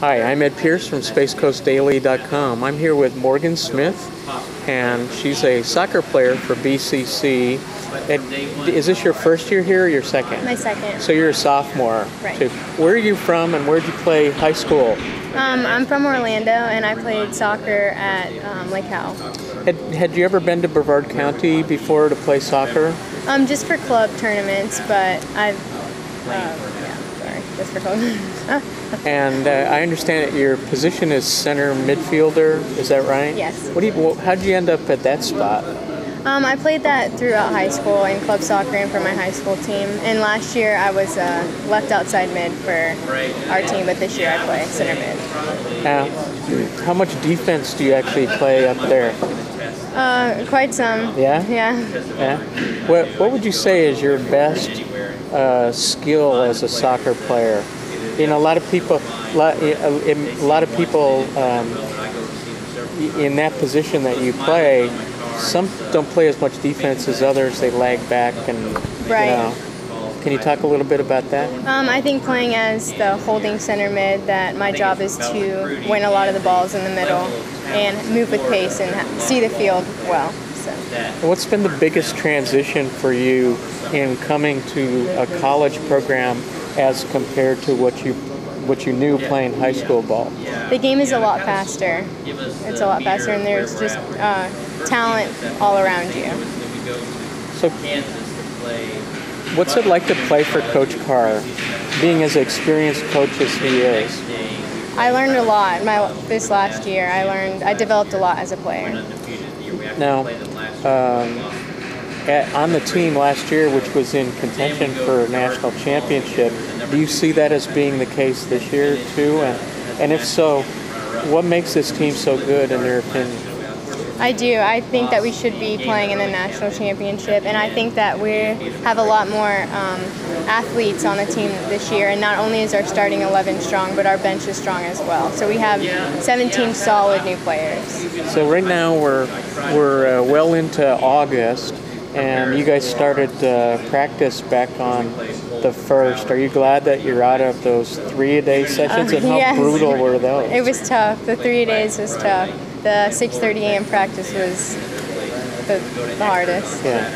Hi, I'm Ed Pierce from SpaceCoastDaily.com. I'm here with Morgan Smith, and she's a soccer player for BCC. Is this your first year here or your second? My second. So you're a sophomore. Right. Too. Where are you from and where did you play high school? I'm from Orlando, and I played soccer at Lake Howell. Had you ever been to Brevard County before to play soccer? Just for club tournaments, but just for club. And I understand that your position is center midfielder. Is that right? Yes. How did you end up at that spot? I played that throughout high school in club soccer and for my high school team. And last year I was left outside mid for our team, but this year I play center mid. How much defense do you actually play up there? Quite some. Yeah? Yeah. What would you say is your best skill as a soccer player? You know, a lot of people in that position that you play, some don't play as much defense as others. They lag back and Right. You know. Can you talk a little bit about that? I think playing as the holding center mid, that my job is to win a lot of the balls in the middle and move with pace and see the field well. So. What's been the biggest transition for you in coming to a college program as compared to what you knew playing high school ball? The game is a lot faster. It's a lot faster, and there's just talent all around you. So, what's it like to play for Coach Carr, being as experienced coach as he is? I learned a lot this last year. I developed a lot as a player. Now, on the team last year, which was in contention for a national championship, do you see that as being the case this year too? And if so, what makes this team so good in your opinion? I do. I think that we should be playing in the national championship, and I think that we have a lot more athletes on the team this year, and not only is our starting 11 strong, but our bench is strong as well. So we have 17 solid new players. So right now we're well into August, and you guys started practice back on the 1st. Are you glad that you're out of those 3-a-day sessions, and how Yes. brutal were those? It was tough. The 3 days was tough. The 6:30 a.m. practice was the hardest. Yeah.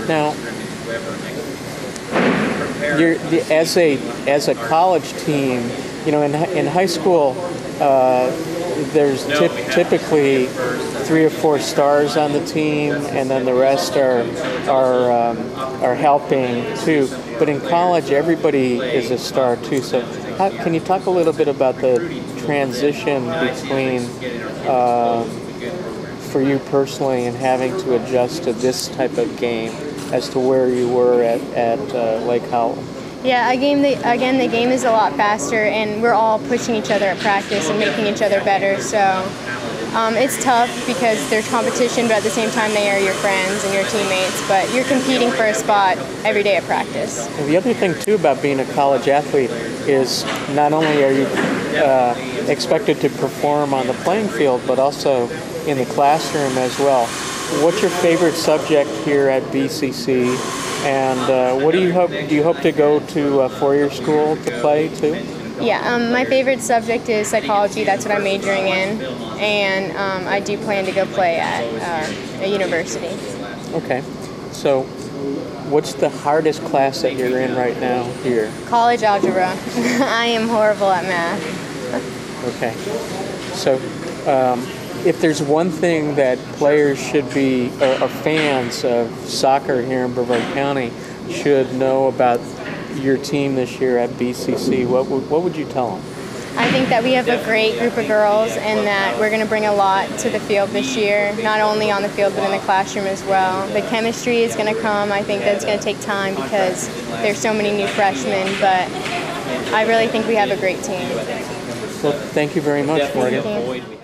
Now, as a college team, you know, in high school, there's typically 3 or 4 stars on the team, and then the rest are helping too. But in college, everybody is a star too. So, can you talk a little bit about the transition between, for you personally, and having to adjust to this type of game as to where you were at Lake Howell? Yeah, the game is a lot faster, and we're all pushing each other at practice and making each other better. So it's tough because there's competition, but at the same time they are your friends and your teammates. But you're competing for a spot every day at practice. And the other thing too about being a college athlete is not only are you expected to perform on the playing field, but also in the classroom as well. What's your favorite subject here at BCC? And what do you hope? Do you hope to go to a 4-year school to play too? Yeah, my favorite subject is psychology. That's what I'm majoring in, and I do plan to go play at a university. Okay. So, what's the hardest class that you're in right now here? College algebra. I am horrible at math. Okay. So, if there's one thing that players should be, or fans of soccer here in Brevard County should know about your team this year at BCC, what would you tell them? I think that we have a great group of girls, and that we're going to bring a lot to the field this year, not only on the field but in the classroom as well. The chemistry is going to come. I think that it's going to take time because there's so many new freshmen, but I really think we have a great team. Well, thank you very much, Morgan. Thank you.